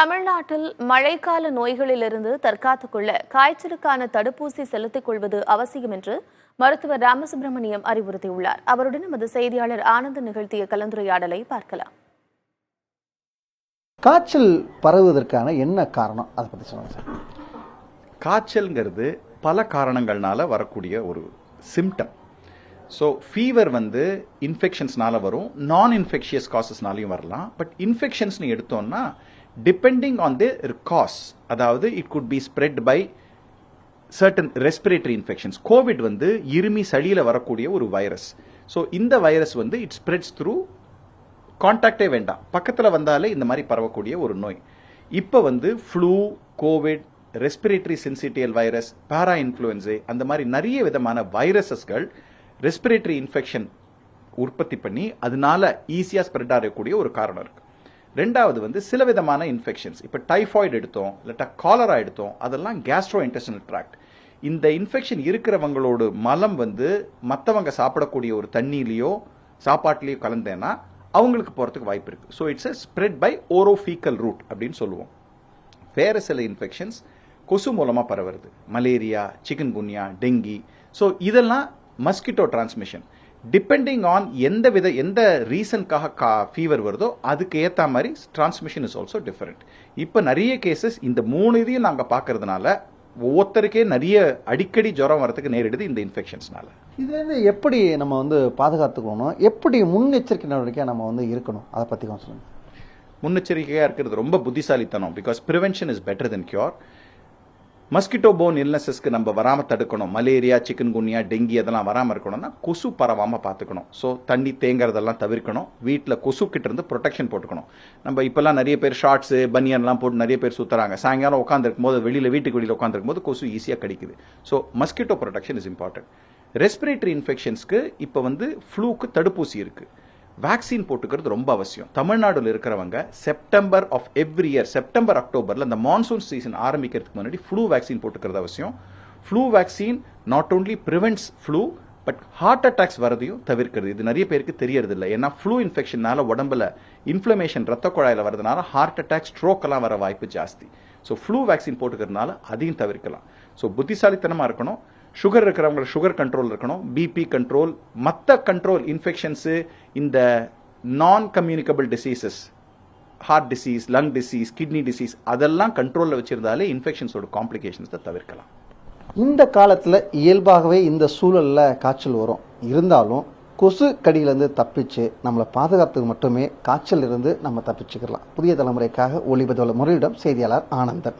தமிழ்நாட்டில் மழைக்கால நோய்களிலிருந்து தற்காத்துக் கொள்ள காய்ச்சலுக்கான தடுப்பூசி செலுத்திக் கொள்வது அவசியம் என்று மருத்துவர் ராமசுப்ரமணியம் அறிவுறுத்தியுள்ளார். அவருடன் நமது செய்தியாளர் ஆனந்த் நிகழ்த்திய கலந்துரையாடலை பார்க்கலாம். காய்ச்சல் பரவுவதற்கான என்ன காரணம், அதை பற்றி சொல்லுங்க சார். காய்ச்சல்ங்கிறது பல காரணங்கள்னால வரக்கூடிய ஒரு சிம்டம். ஸோ ஃபீவர் இன்ஃபெக்ஷன்ஸ்னால வரும், நான் இன்ஃபெக்ஷியஸ் காசஸ்னாலையும் வரலாம். பட் இன்ஃபெக்ஷன்ஸ்னு எடுத்தோம்னா டிபெண்டிங் ஆன் தி காஸ், அதாவது it could be spread by certain respiratory infections. COVID இருமி சளியில் வரக்கூடிய ஒரு வைரஸ். ஸோ இந்த வைரஸ் இட் ஸ்ப்ரெட்ஸ் த்ரூ கான்டாக்டே வேண்டாம், பக்கத்தில் வந்தாலே இந்த மாதிரி பரவக்கூடிய ஒரு நோய். இப்போ flu, COVID, respiratory syncytial virus, parainfluenza, அந்த மாதிரி நிறைய விதமான வைரஸஸ்கள் ரெஸ்பிரேட்டரி இன்ஃபெக்ஷன் உற்பத்தி பண்ணி அதனால ஈஸியாக ஸ்ப்ரெட் ஆகக்கூடிய ஒரு காரணம் இருக்கு. ரெண்டாவது சில விதமான இன்ஃபெக்ஷன்ஸ், இப்போ டைஃபாய்டு எடுத்தோம், இல்லாட்டா காலரா எடுத்தோம், அதெல்லாம் கேஸ்ட்ரோ இன்டெஸ்டினல் ட்ராக்ட். இந்த இன்ஃபெக்ஷன் இருக்கிறவங்களோட மலம் மற்றவங்க சாப்பிடக்கூடிய ஒரு தண்ணியிலையோ சாப்பாட்டிலையோ கலந்தேன்னா அவங்களுக்கு போகிறதுக்கு வாய்ப்பு இருக்கு. So it's a spread by orofecal route அப்படின்னு சொல்லுவோம். வேற சில இன்ஃபெக்ஷன்ஸ் கொசு மூலமாக பரவுறது, malaria, chikungunya, dengue. So இதெல்லாம் மஸ்கிட்டோ டிரான்ஸ்மிஷன். டிபெண்டிங் ஆன் எந்த ரீசனுக்காக ஃபீவர் வருதோ அதுக்கு ஏற்ற மாதிரி டிரான்ஸ்மிஷன் இஸ் ஆல்சோ டிஃபரெண்ட். இப்போ நிறைய கேசஸ் இந்த மூணு இதையும் நாங்கள் பார்க்கறதுனால ஒவ்வொருத்தருக்கே நிறைய அடிக்கடி ஜுரம் வரதுக்கு நேரிடுது இந்த இன்ஃபெக்ஷன்ஸ்னால. இதுலேருந்து எப்படி நம்ம பாதுகாத்துக்கணும், எப்படி முன்னெச்சரிக்கை நடவடிக்கையாக நம்ம இருக்கணும், அதை பற்றி கொஞ்சம் சொல்லுங்கள். முன்னெச்சரிக்கையாக இருக்கிறது ரொம்ப புத்திசாலித்தனம். Because prevention is better than cure. Mosquito borne இல்னஸஸ்க்கு நம்ம வராமல் தடுக்கணும். மலேரியா, சிக்கன் குன்யா, டெங்கி அதெல்லாம் வராமல் இருக்கணும்னா கொசு பரவாமல் பார்த்துக்கணும். ஸோ தண்ணி தேங்கிறதெல்லாம் தவிர்க்கணும். வீட்டில் கொசு கிட்ட இருந்து ப்ரொடெக்ஷன் போட்டுக்கணும். நம்ம இப்போல்லாம் நிறைய பேர் ஷார்ட்ஸு, பனியன்லாம் போட்டு நிறைய பேர் சுற்றுறாங்க. சாயங்காலம் உட்காந்துருக்கும் போது வீட்டுக்கு வெளியில் உட்காந்துருக்கும் போது கொசு ஈஸியாக கடிக்குது. So mosquito protection is important. Respiratory இன்ஃபெக்ஷன்ஸ்க்கு இப்போ ஃப்ளூக்கு தடுப்பூசி இருக்கு. வேக்சின் போட்டுக்கிறது ரொம்ப அவசியம். தமிழ்நாட்டில் இருக்கிறவங்க September of every year, September அக்டோபர்ல அந்த மான்சூன் சீசன் ஆரம்பிக்கிறதுக்கு முன்னாடி ஃப்ளூ வேக்சின் போட்டுக்கிறது அவசியம். Flu vaccine not only prevents flu, but heart attacks வரதையும் தவிர்க்கிறது. இது நிறைய பேருக்கு தெரியறது இல்லை. ஏன்னா ஃப்ளூ இன்ஃபெக்ஷனால உடம்புல இன்ஃப்ளமேஷன், ரத்த குழாயில வரதுனால ஹார்ட் அட்டாக், ஸ்ட்ரோக் எல்லாம் வர வாய்ப்பு ஜாஸ்தி. ஸோ ஃப்ளூ வேக்சின் போட்டுக்கிறதுனால அதையும் தவிர்க்கலாம். ஸோ புத்திசாலித்தனமா இருக்கணும். சுகர் இருக்கிறவங்க சுகர் கண்ட்ரோல் இருக்கணும், பிபி கண்ட்ரோல், மற்ற கண்ட்ரோல். இன்ஃபெக்ஷன்ஸு, இந்த non communicable diseases, heart disease, lung disease, kidney disease, அதெல்லாம் கண்ட்ரோலில் வச்சிருந்தாலே இன்ஃபெக்ஷன்ஸோட காம்ப்ளிகேஷன்ஸை தவிர்க்கலாம். இந்த காலத்தில் இயல்பாகவே இந்த சூழலில் காய்ச்சல் வரும். இருந்தாலும் கொசு கடியிலேருந்து தப்பிச்சு நம்மளை பாதுகாத்துக்கு மட்டுமே காய்ச்சல் இருந்து நம்ம தப்பிச்சுக்கலாம். புதிய தலைமுறைக்காக ஒளிபதிவாளர் முறையிடம் செய்தியாளர் ஆனந்தன்.